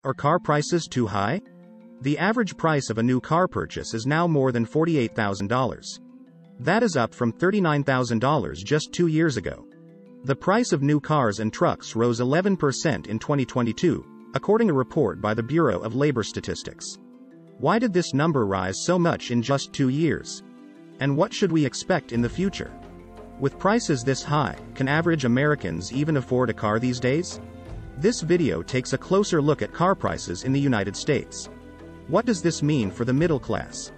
Are car prices too high? The average price of a new car purchase is now more than $48,000. That is up from $39,000 just 2 years ago. The price of new cars and trucks rose 11% in 2022, according to a report by the Bureau of Labor Statistics. Why did this number rise so much in just 2 years? And what should we expect in the future? With prices this high, can average Americans even afford a car these days? This video takes a closer look at car prices in the United States. What does this mean for the middle class?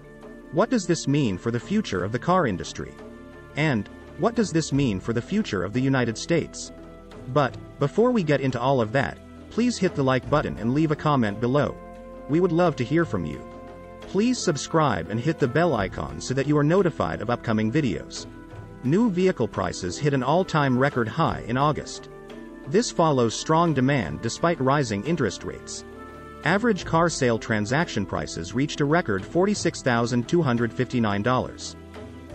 What does this mean for the future of the car industry? And what does this mean for the future of the United States? But before we get into all of that, please hit the like button and leave a comment below. We would love to hear from you. Please subscribe and hit the bell icon so that you are notified of upcoming videos. New vehicle prices hit an all-time record high in August. This follows strong demand despite rising interest rates. Average car sale transaction prices reached a record $46,259.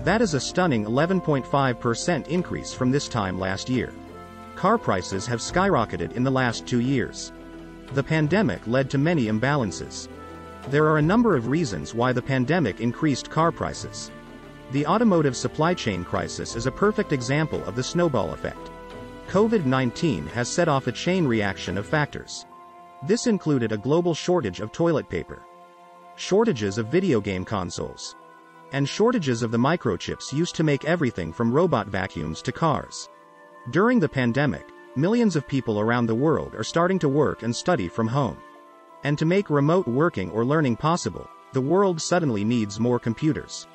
That is a stunning 11.5% increase from this time last year. Car prices have skyrocketed in the last 2 years. The pandemic led to many imbalances. There are a number of reasons why the pandemic increased car prices. The automotive supply chain crisis is a perfect example of the snowball effect. COVID-19 has set off a chain reaction of factors. This included a global shortage of toilet paper, shortages of video game consoles, and shortages of the microchips used to make everything from robot vacuums to cars. During the pandemic, millions of people around the world are starting to work and study from home. And to make remote working or learning possible, the world suddenly needs more computers.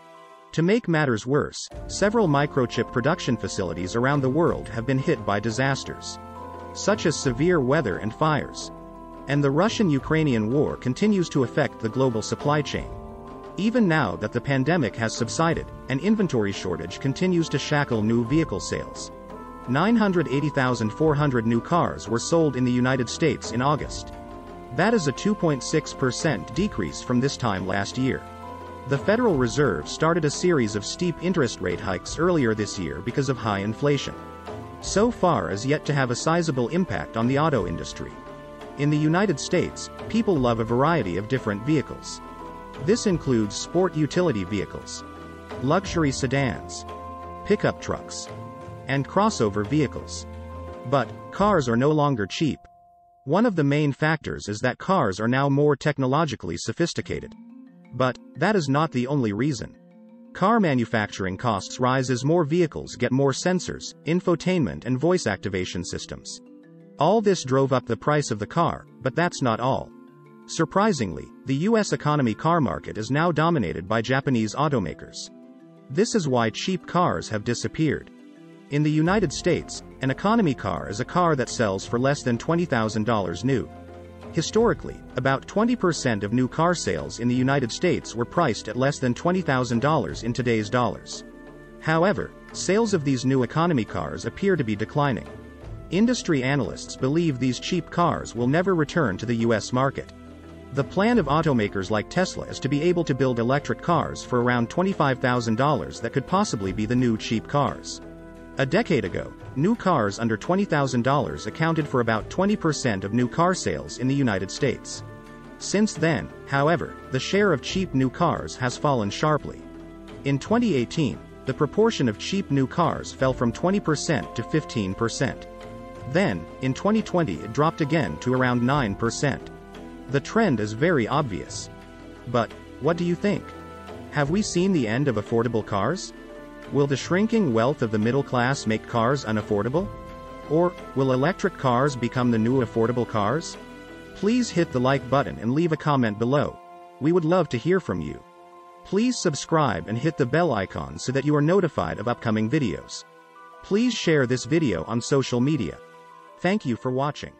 To make matters worse, several microchip production facilities around the world have been hit by disasters, such as severe weather and fires. And the Russian-Ukrainian war continues to affect the global supply chain. Even now that the pandemic has subsided, an inventory shortage continues to shackle new vehicle sales. 980,400 new cars were sold in the United States in August. That is a 2.6% decrease from this time last year. The Federal Reserve started a series of steep interest rate hikes earlier this year because of high inflation. So far as yet to have a sizable impact on the auto industry. In the United States, people love a variety of different vehicles. This includes sport utility vehicles, luxury sedans, pickup trucks, and crossover vehicles. But cars are no longer cheap. One of the main factors is that cars are now more technologically sophisticated. But that is not the only reason. Car manufacturing costs rise as more vehicles get more sensors, infotainment and voice activation systems. All this drove up the price of the car, but that's not all. Surprisingly, the US economy car market is now dominated by Japanese automakers. This is why cheap cars have disappeared. In the United States, an economy car is a car that sells for less than $20,000 new. Historically, about 20% of new car sales in the United States were priced at less than $20,000 in today's dollars. However, sales of these new economy cars appear to be declining. Industry analysts believe these cheap cars will never return to the US market. The plan of automakers like Tesla is to be able to build electric cars for around $25,000 that could possibly be the new cheap cars. A decade ago, new cars under $20,000 accounted for about 20% of new car sales in the United States. Since then, however, the share of cheap new cars has fallen sharply. In 2018, the proportion of cheap new cars fell from 20% to 15%. Then, in 2020 it dropped again to around 9%. The trend is very obvious. But what do you think? Have we seen the end of affordable cars? Will the shrinking wealth of the middle class make cars unaffordable? Or will electric cars become the new affordable cars? Please hit the like button and leave a comment below. We would love to hear from you. Please subscribe and hit the bell icon so that you are notified of upcoming videos. Please share this video on social media. Thank you for watching.